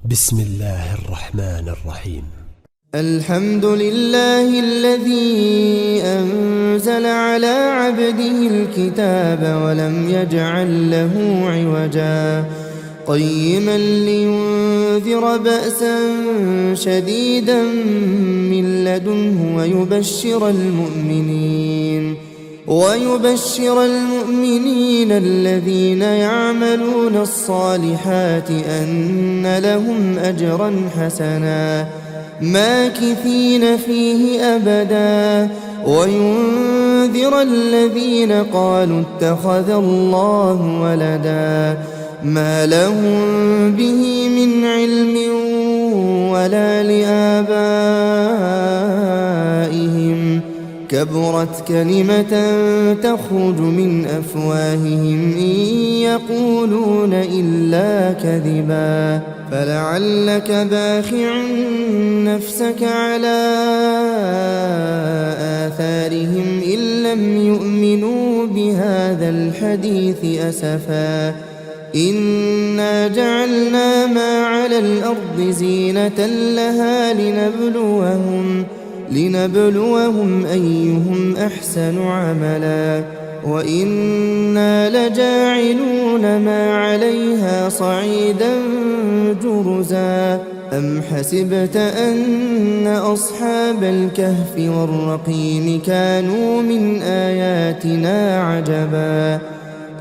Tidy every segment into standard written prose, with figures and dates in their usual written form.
بسم الله الرحمن الرحيم. الحمد لله الذي أنزل على عبده الكتاب ولم يجعل له عوجا قيما لينذر بأسا شديدا من لدنه ويبشر المؤمنين الذين يعملون الصالحات أن لهم أجرا حسنا ماكثين فيه أبدا وينذر الذين قالوا اتخذ الله ولدا ما لهم به من علم ولا لآبائهم كبرت كلمة تخرج من أفواههم إن يقولون إلا كذبا فلعلك باخع نفسك على آثارهم إن لم يؤمنوا بهذا الحديث أسفا إنا جعلنا ما على الأرض زينة لها لنبلوهم أيهم أحسن عملا وإنا لجاعلون ما عليها صعيدا جرزا أم حسبت أن أصحاب الكهف والرقيم كانوا من آياتنا عجبا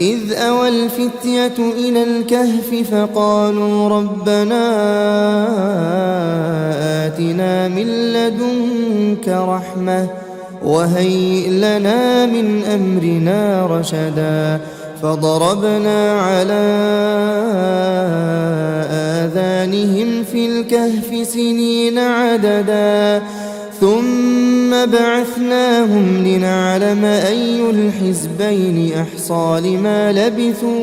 إذ أوى الفتية إلى الكهف فقالوا ربنا آتنا من لدنك رحمة وهيئ لنا من أمرنا رشدا فضربنا على آذانهم في الكهف سنين عددا ثم بعثناهم لنعلم أي الحزبين أحصى لما لبثوا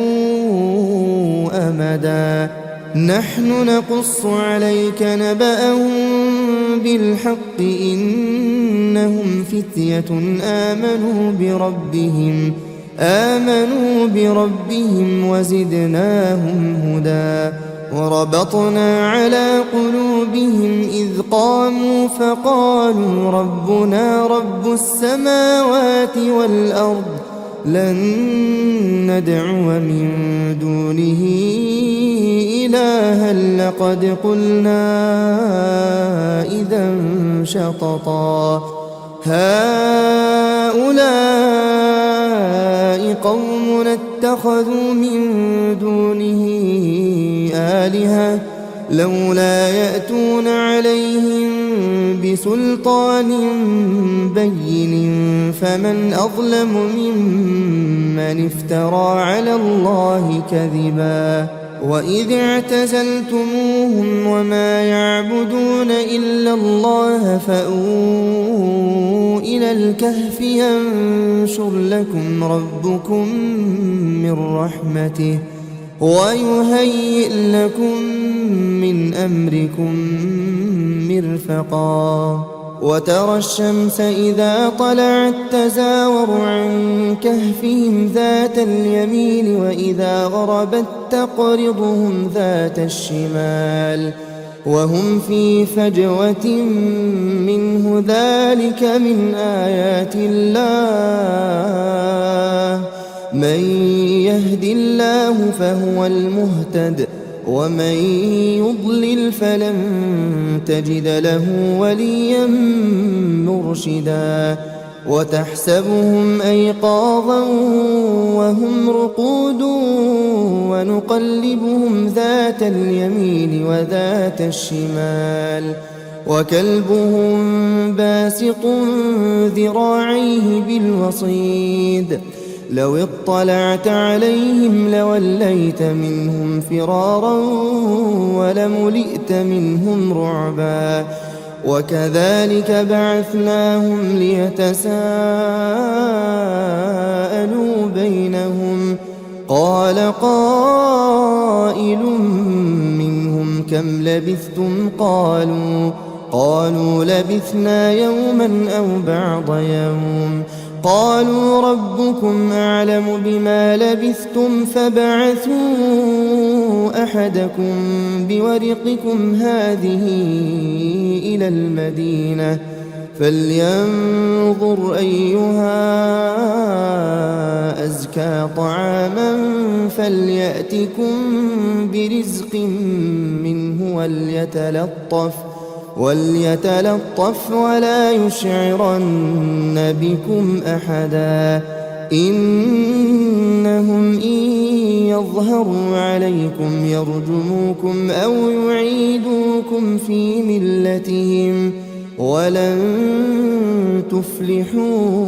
أمدا نحن نقص عليك نبأهم بالحق إنهم فتية آمنوا بربهم وزدناهم هدى وربطنا على قلوبهم إذ قاموا فقالوا ربنا رب السماوات والأرض لن ندعو من دونه إلها لقد قلنا إذا شططا هؤلاء قوم اتخذوا من دونه آلهة لولا يأتون عليهم بسلطان بين فمن أظلم ممن افترى على الله كذبا وإذ اعتزلتموهم وما يعبدون إلا الله فأووا إلى الكهف ينشر لكم ربكم من رحمته ويهيئ لكم من أمركم مرفقا وترى الشمس إذا طلعت تزاور عن كهفهم ذات اليمين وإذا غربت تقرضهم ذات الشمال وهم في فجوة منه ذلك من آيات الله من يهد الله فهو المهتد ومن يضلل فلن تجد له وليا مرشدا وتحسبهم أيقاظا وهم رقود ونقلبهم ذات اليمين وذات الشمال وكلبهم باسط ذراعيه بالوصيد لو اطلعت عليهم لوليت منهم فرارا ولملئت منهم رعبا وكذلك بعثناهم ليتساءلوا بينهم قال قائل منهم كم لبثتم قالوا لبثنا يوما أو بعض يوم قالوا ربكم أعلم بما لبثتم فابعثوا أحدكم بورقكم هذه إلى المدينة فلينظر أيها أزكى طعاما فليأتكم برزق منه وليتلطف ولا يشعرن بكم أحدا إنهم إن يظهروا عليكم يرجموكم أو يعيدوكم في ملتهم ولن تفلحوا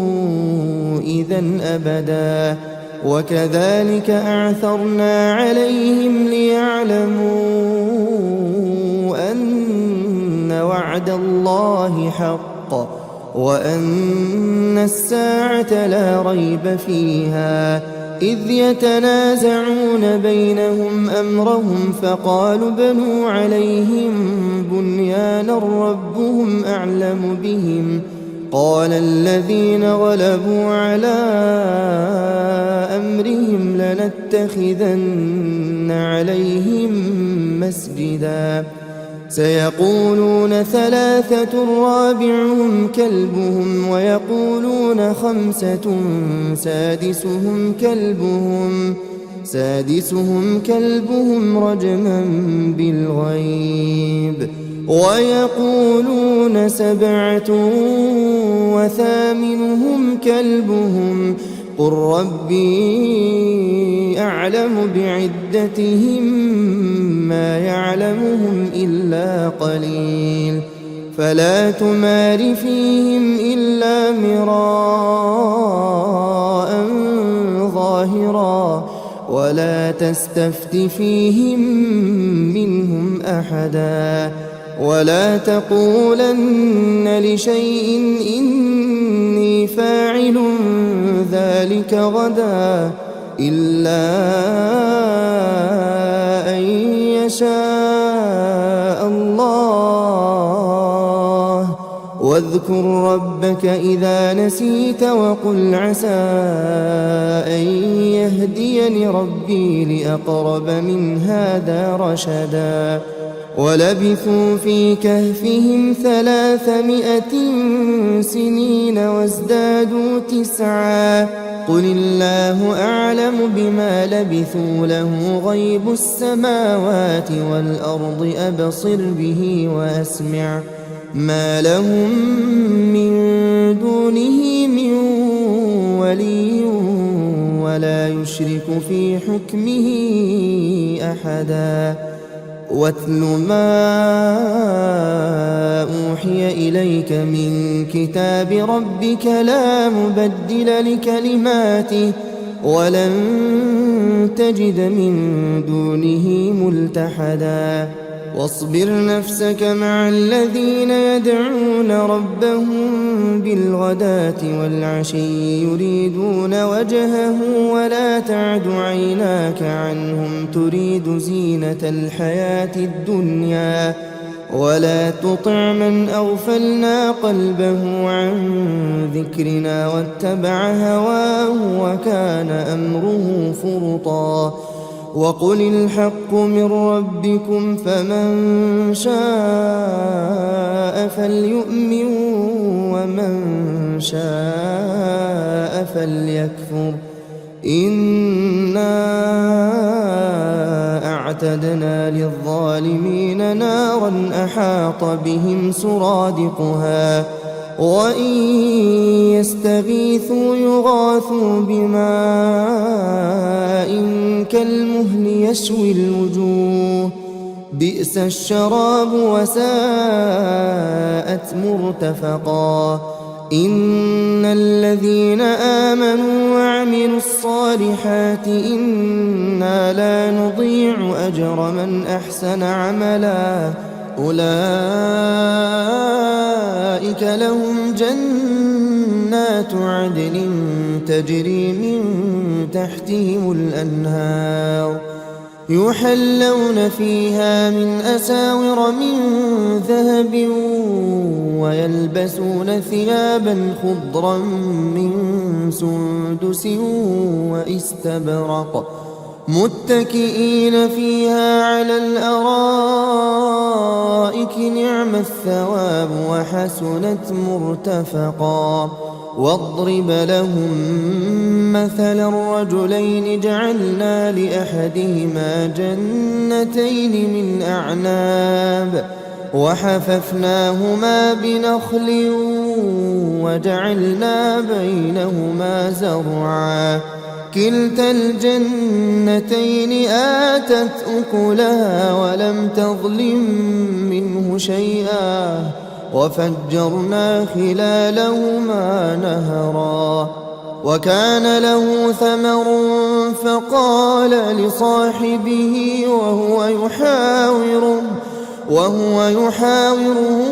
إذا أبدا وكذلك أعثرنا عليهم ليعلموا أن وعد الله حق وأن الساعة لا ريب فيها إذ يتنازعون بينهم أمرهم فقالوا بنوا عليهم بنيانا ربهم أعلم بهم قال الذين غلبوا على أمرهم لنتخذن عليهم مسجدا سيقولون ثلاثة رابعهم كلبهم ويقولون خمسة سادسهم كلبهم رجما بالغيب ويقولون سبعة وثامنهم كلبهم قل ربي أعلم بعدتهم ما يعلمهم إلا قليل فلا تمار فيهم إلا مراء ظاهرا ولا تستفت فيهم منهم أحدا ولا تقولن لشيء إني فاعل ذلك غدا إلا أن يشاء الله واذكر ربك إذا نسيت وقل عسى أن يهديني ربي لأقرب من هذا رشدا ولبثوا في كهفهم 300 سنين وازدادوا 9 قل الله أعلم بما لبثوا له غيب السماوات والأرض أبصر به وأسمع ما لهم من دونه من ولي ولا يشرك في حكمه أحدا واتل ما أوحي إليك من كتاب ربك لا مبدل لكلماته ولن تجد من دونه ملتحدا واصبر نفسك مع الذين يدعون ربهم بالغداة والعشي يريدون وجهه ولا تعد عيناك عنهم تريد زينة الحياة الدنيا ولا تطع من أغفلنا قلبه عن ذكرنا واتبع هواه وكان أمره فرطا وقل الحق من ربكم فمن شاء فليؤمن ومن شاء فليكفر إنا أعتدنا للظالمين نارا أحاط بهم سرادقها وإن يستغيثوا يغاثوا بماء كالمهل يشوي الوجوه بئس الشراب وساءت مرتفقا إن الذين آمنوا وعملوا الصالحات إنا لا نضيع أجر من أحسن عملا أولئك لهم جنات عدن تجري من تحتهم الأنهار يحلون فيها من أساور من ذهب ويلبسون ثيابا خضرا من سندس واستبرق متكئين فيها على الأرائك نعم الثواب وحسنت مرتفقا واضرب لهم مثلا الرجلين جعلنا لأحدهما جنتين من أعناب وحففناهما بنخل وجعلنا بينهما زرعا كلتا الجنتين آتت أكلها ولم تظلم منه شيئا وفجرنا خلالهما نهرا وكان له ثمر فقال لصاحبه وهو يحاوره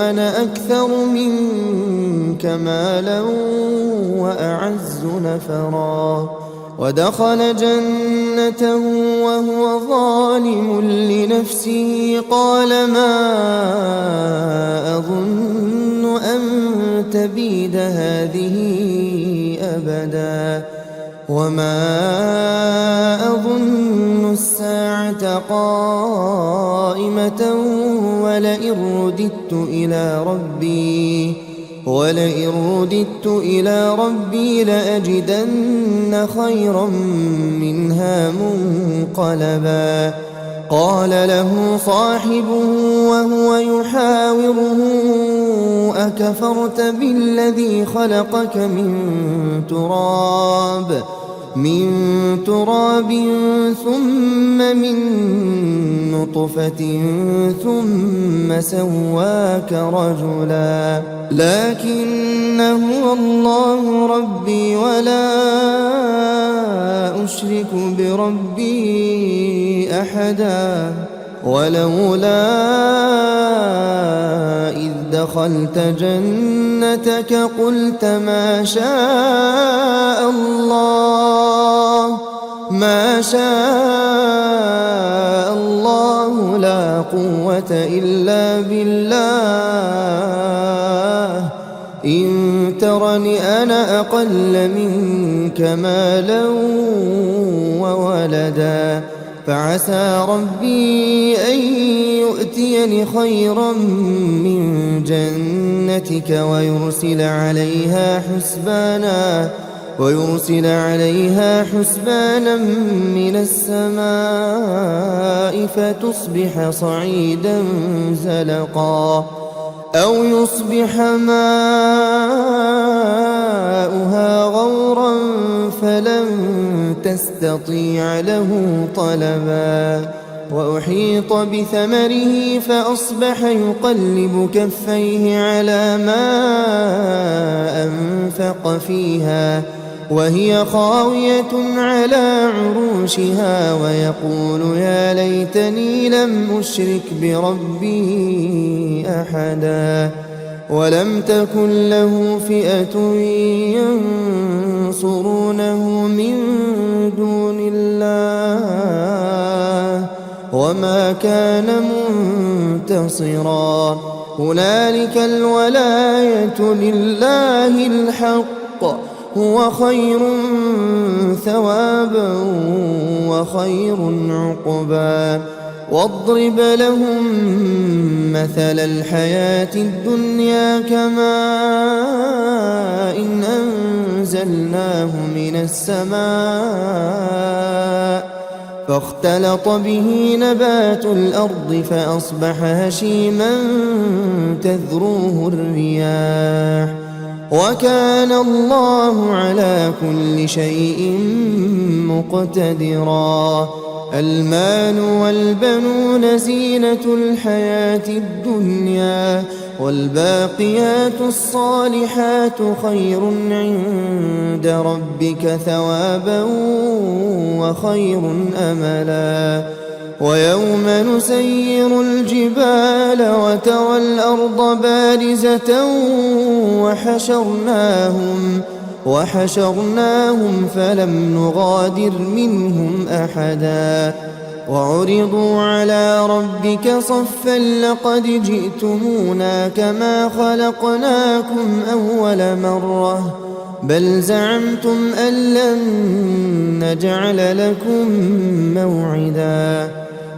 أنا أكثر منك مالا وأعز نفرا ودخل جنته وهو ظالم لنفسه قال ما أظن أن تبيد هذه أبدا وما أظن الساعة قائمة ولئن رددت إلى ربي لأجدن خيرا منها منقلبا قال له صاحبه وهو يحاوره أكفرت بالذي خلقك من تراب ثم من نطفة ثم سواك رجلا لكن هو الله ربي ولا أشرك بربي أحدا ولولا إذ دخلت جنتك قلت ما شاء الله لا قوة إلا بالله إن ترني أنا أقل منك مالا وولدا فعسى ربي أن يؤتيني خيرا من جنتك ويرسل عليها حسبانا من السماء فتصبح صعيدا زلقا أو يصبح ماؤها غورا فلن تستطيع له طلبا وأحيط بثمره فأصبح يقلب كفيه على ما أنفق فيها وهي خاوية على عروشها ويقول يا ليتني لم أشرك بربي أحدا ولم تكن له فئة ينصرونه من دون الله وما كان منتصرا هنالك الولاية لله الحق هو خير ثوابا وخير عقبا واضرب لهم مثل الحياة الدنيا كماء إن أنزلناه من السماء فاختلط به نبات الأرض فأصبح هشيما تذروه الرياح وكان الله على كل شيء مقتدرا المال والبنون زينة الحياة الدنيا والباقيات الصالحات خير عند ربك ثوابا وخير أملا ويوم نسير الجبال وترى الأرض بارزة وحشرناهم فلم نغادر منهم أحدا وعرضوا على ربك صفا لقد جئتمونا كما خلقناكم أول مرة بل زعمتم أن لن نجعل لكم موعدا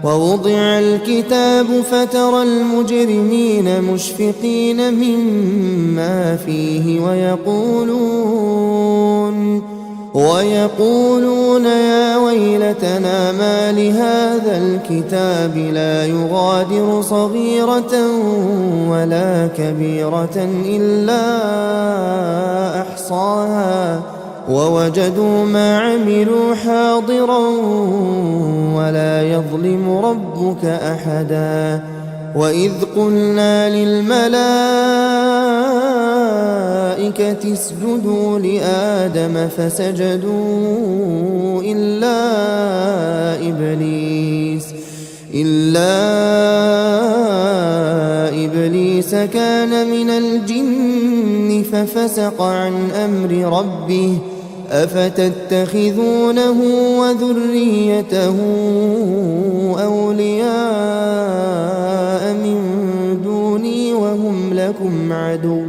ووضع الكتاب فترى المجرمين مشفقين مما فيه ويقولون يا ويلتنا ما لهذا الكتاب لا يغادر صغيرة ولا كبيرة إلا أحصاها ووجدوا ما عملوا حاضرا ولا يظلم ربك أحدا وإذ قلنا للملائكة اسجدوا لآدم فسجدوا إلا إبليس كان من الجن ففسق عن أمر ربه أفتتخذونه وذريته أولياء من دوني وهم لكم عدو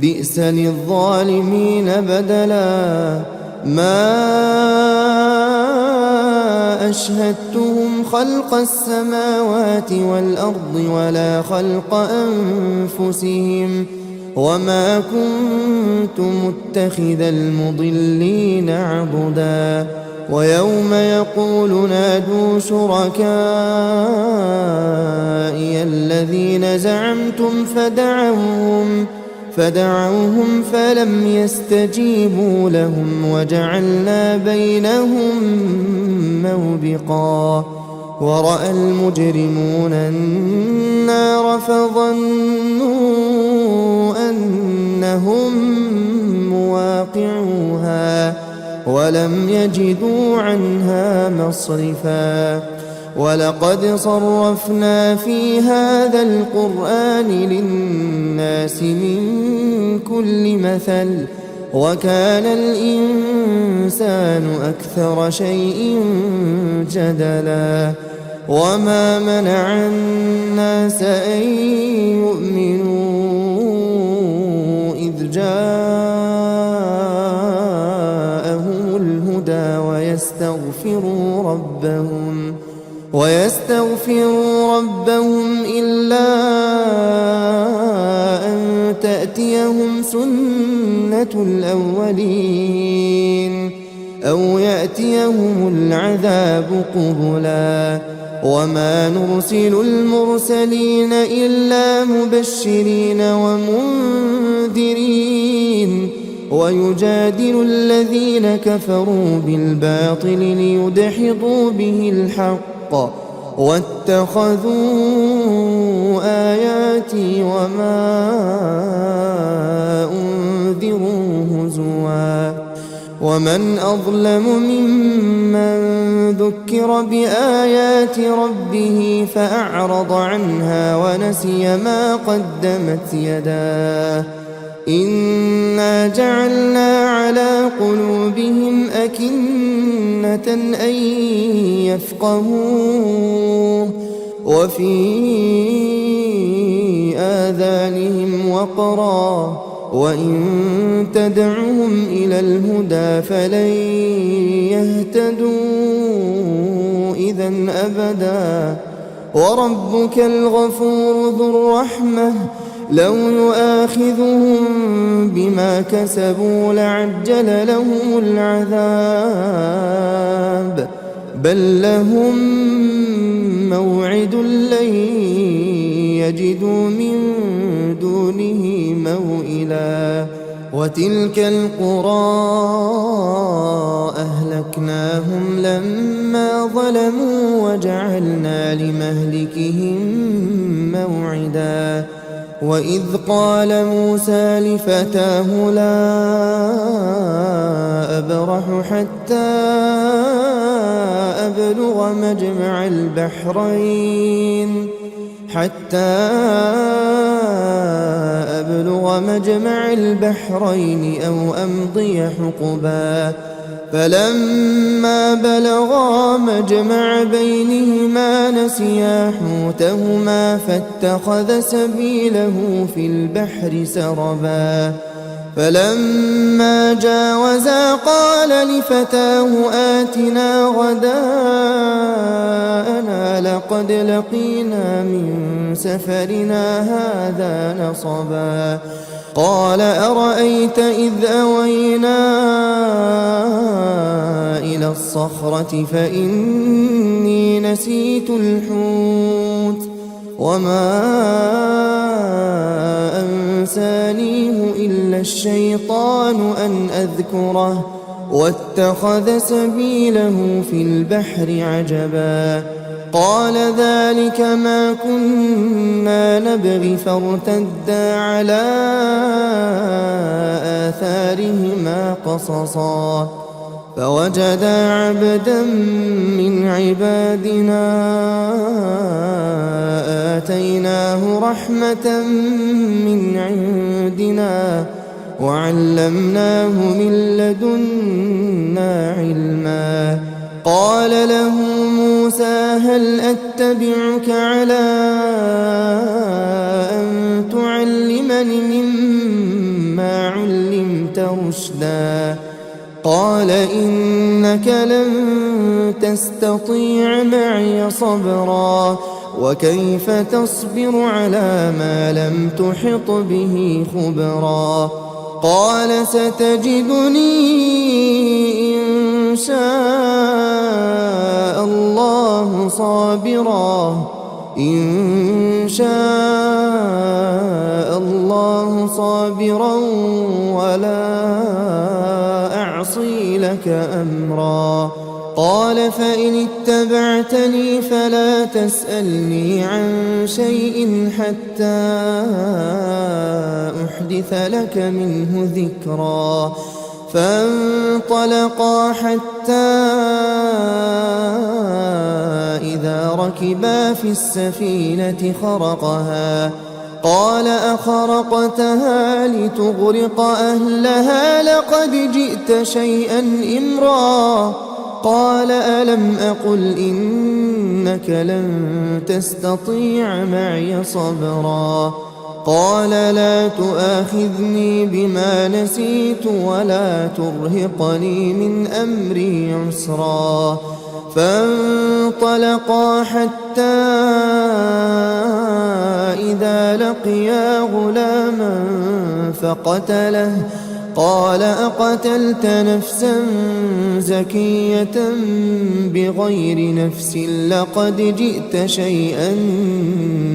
بئس للظالمين بدلا ما أشهدتهم خلق السماوات والأرض ولا خلق أنفسهم وما كنت متخذ المضلين عضدا ويوم يقول نادوا شركائي الذين زعمتم فدعوهم فلم يستجيبوا لهم وجعلنا بينهم موبقا ورأى المجرمون النار فظنوا أنهم مواقعوها ولم يجدوا عنها مصرفا ولقد صرفنا في هذا القرآن للناس من كل مثل وكان الإنسان أكثر شيء جدلا وما منع الناس أن يؤمنوا إذ جاءهم الهدى ويستغفروا ربهم إلا أن تأتيهم سنة الأولين أو يأتيهم العذاب قبلا وما نرسل المرسلين إلا مبشرين ومنذرين ويجادل الذين كفروا بالباطل ليدحضوا به الحق واتخذوا آياتي وما أنذروا هزوا ومن أظلم ممن ذكر بآيات ربه فأعرض عنها ونسي ما قدمت يداه إنا جعلنا على قلوبهم أكنة أن يفقهوه وفي آذانهم وقرا وإن تدعهم إلى الهدى فلن يهتدوا إذا أبدا وربك الغفور ذو الرحمة لو يؤاخذهم بما كسبوا لعجل لهم العذاب بل لهم موعد لن يجدوا من دونه موئلا وتلك القرى أهلكناهم لما ظلموا وجعلنا لمهلكهم موعدا وإذ قال موسى لفتاه لا أبرح حتى أبلغ مجمع البحرين أو أمضي حقبا فلما بلغا مجمع بينهما نسيا حوتهما فاتخذ سبيله في البحر سربا فلما جاوزا قال لفتاه آتنا غداءنا لقد لقينا من سفرنا هذا نصبا قال أرأيت إذ أوينا إلى الصخرة فإني نسيت الحوت وما أنسانيه إلا الشيطان أن أذكره واتخذ سبيله في البحر عجبا قال ذلك ما كنا نبغي فارتدا على آثارهما قصصا فوجدا عبدا من عبادنا آتيناه رحمة من عندنا وعلمناه من لدنا علما قال له موسى هل أتبعك على أن تعلمني مما علمت رشدا قال إنك لن تستطيع معي صبرا وكيف تصبر على ما لم تحط به خبرا قال ستجدني إن شاء الله صابرا ولا أعصي لك أمرا قال فإن اتبعتني فلا تسألني عن شيء حتى أحدث لك منه ذكرا فانطلقا حتى إذا ركبا في السفينة خرقها قال أخرقتها لتغرق أهلها لقد جئت شيئا إمرا قال ألم أقل إنك لن تستطيع معي صبرا قال لا تؤاخذني بما نسيت ولا ترهقني من أمري عسرا فانطلقا حتى إذا لقيا غلاما فقتله قال أقتلت نفسا زكية بغير نفس لقد جئت شيئا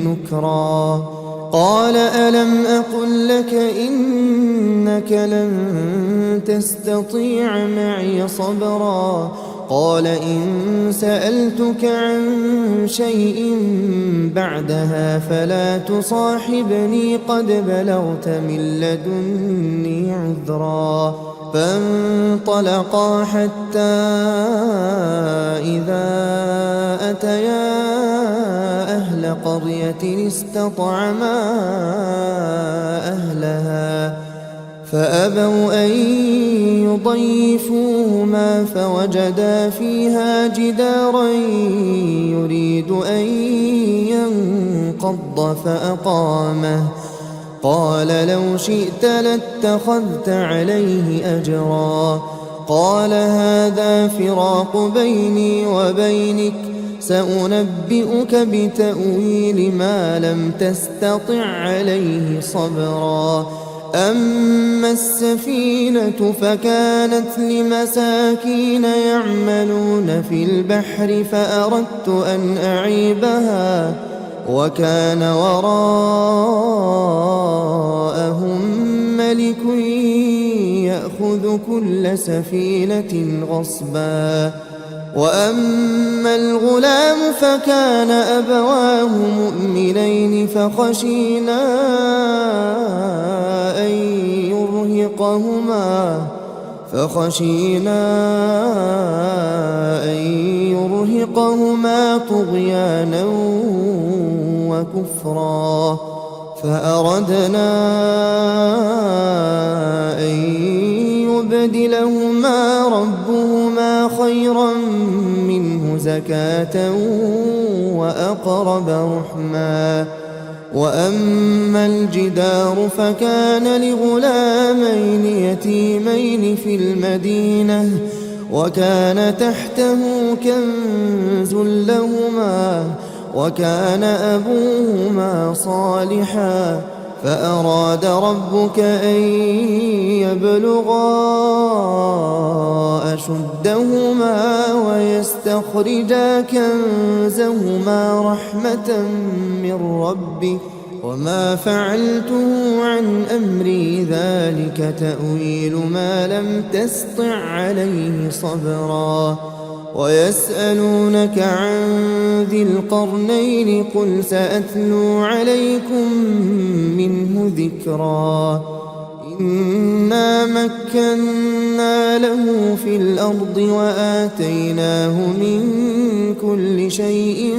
نكرا قال ألم أقل لك إنك لن تستطيع معي صبرا قال إن سألتك عن شيء بعدها فلا تصاحبني قد بلغت من لدني عذرا فانطلقا حتى إذا أتيا أهل قرية استطعما أهلها فأبوا أن يضيفوهما فوجدا فيها جدارا يريد أن ينقض فأقامه قال لو شئت لاتخذت عليه أجرا قال هذا فراق بيني وبينك سأنبئك بتأويل ما لم تستطع عليه صبرا أما السفينة فكانت لمساكين يعملون في البحر فأردت أن أعيبها وكان وراءهم ملك يأخذ كل سفينة غصبا وأما الغلام فكان أبواه مؤمنين فخشينا أن يرهقهما طغيانا وكفرا فأردنا أن يبدلهما ربهما خيرا منه زكاة وأقرب رحما وأما الجدار فكان لغلامين يتيمين في المدينة وكان تحته كنز لهما وكان أبوهما صالحا فأراد ربك أن يبلغا أشدهما ويستخرجا كنزهما رحمة من ربك وما فعلته عن أمري ذلك تأويل ما لم تسطع عليه صبرا ويسألونك عن ذي القرنين قل سأتلو عليكم منه ذكرا إنا مكنا له في الأرض وآتيناه من كل شيء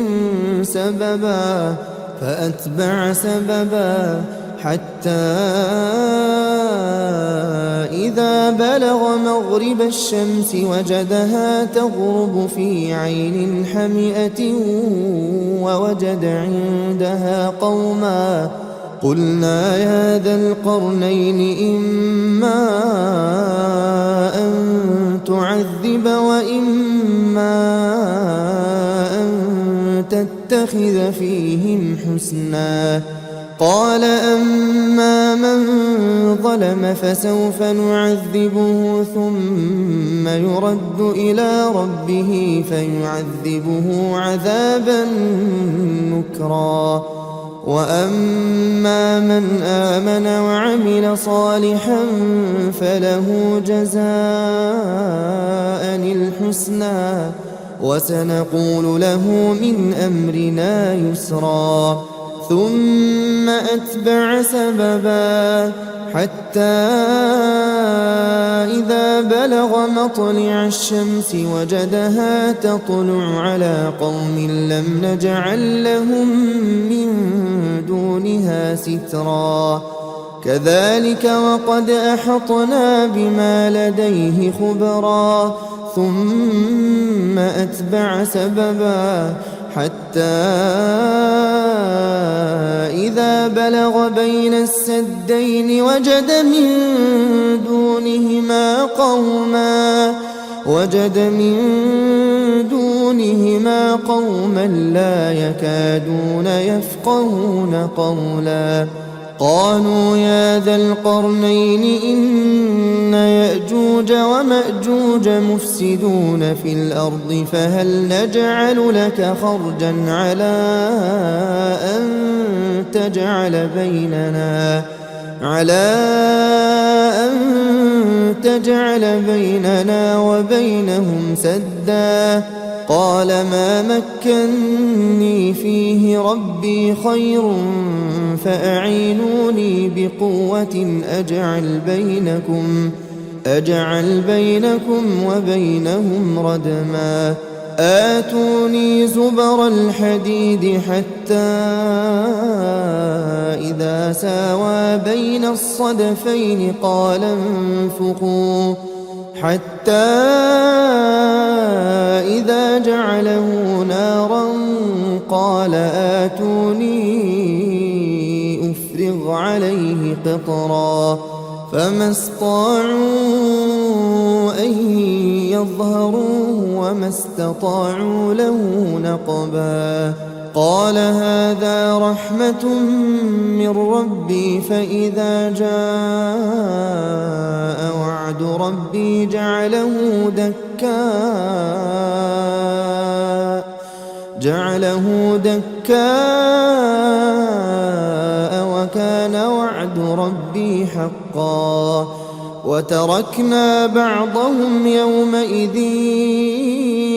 سببا فأتبع سببا حتى إذا بلغ مغرب الشمس وجدها تغرب في عين حمئة ووجد عندها قوما قلنا يا ذا القرنين إما أن تعذب وإما أن تتخذ فيهم حسنا قال أما من ظلم فسوف نعذبه ثم يرد إلى ربه فيعذبه عذابا نكرا وأما من آمن وعمل صالحا فله جزاء الحسنى وسنقول له من أمرنا يسرا ثم أتبع سببا حتى إذا بلغ مطلع الشمس وجدها تطلع على قوم لم نجعل لهم من دونها سترا كذلك وقد أحطنا بما لديه خبرا ثم أتبع سببا حتى إذا بلغ بين السدين وجد من دونهما قوما لا يكادون يفقهون قولا قالوا يا ذا القرنين إن يأجوج ومأجوج مفسدون في الأرض فهل نجعل لك خرجا على أن تجعل بيننا وبينهم سدا قال ما مكني فيه ربي خير فأعينوني بقوة أجعل بينكم وبينهم ردما آتوني زبر الحديد حتى إذا ساوى بين الصدفين قال انفخوا حتى إذا جعله نارا قال آتوني أفرغ عليه قطرا فما استطاعوا أن يظهروه وما استطاعوا له نقبا قال هذا رحمة من ربي فإذا جاء وعد ربي جعله دكاء وكان وعد ربي حقا وتركنا بعضهم يومئذ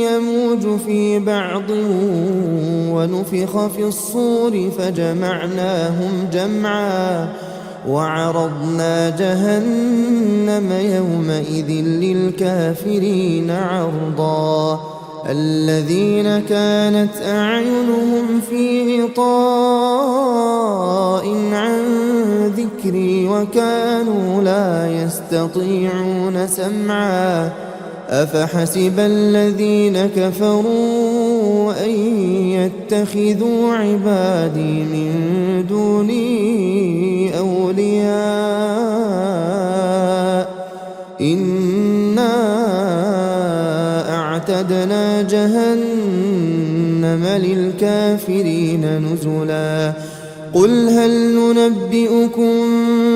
يموج في بعض ونفخ في الصور فجمعناهم جمعا وعرضنا جهنم يومئذ للكافرين عرضا الذين كانت أعينهم في غطاء عن ذكري وكانوا لا يستطيعون سمعا أفحسب الذين كفروا أن يتخذوا عبادي من دون وأعتدنا جهنم للكافرين نزلا قل هل ننبئكم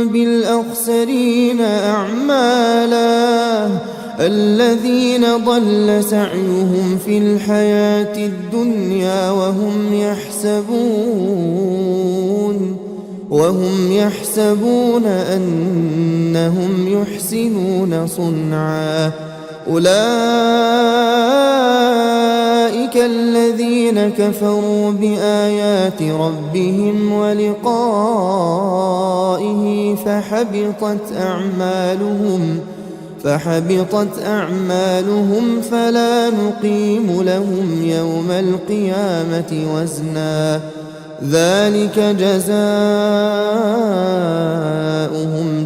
بالأخسرين أعمالا الذين ضل سعيهم في الحياة الدنيا وهم يحسبون أنهم يحسنون صنعا أولئك الذين كفروا بآيات ربهم ولقائه فحبطت أعمالهم فلا نقيم لهم يوم القيامة وزنا ذلك جزاؤهم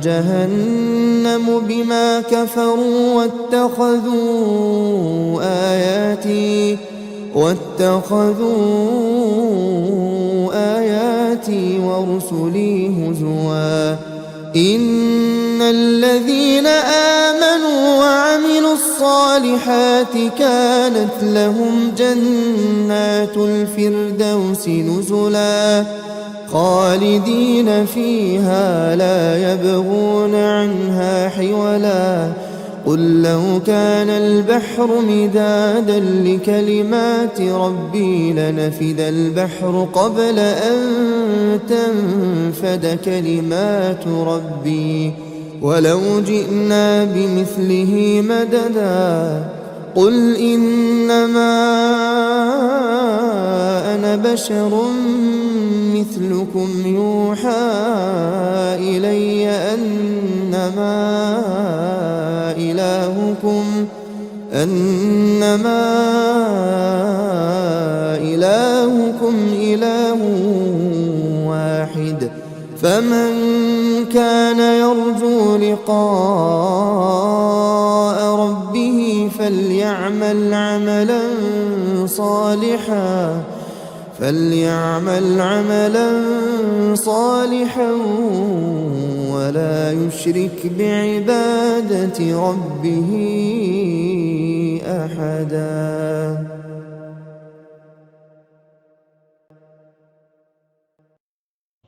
جهنم بما كفروا واتخذوا آياتي ورسلي هزوا إن الذين آمنوا وعملوا الصالحات كانت لهم جنات الفردوس نزلا خالدين فيها لا يبغون عنها حولا قل لو كان البحر مدادا لكلمات ربي لنفد البحر قبل أن تنفد كلمات ربي ولو جئنا بمثله مددا قل إنما أنا بشر مثلكم يوحى إلي أنما إلهكم إله واحد فمن كان يرجو لقاء ربه فليعمل عملا صالحا ولا يشرك بعبادة ربه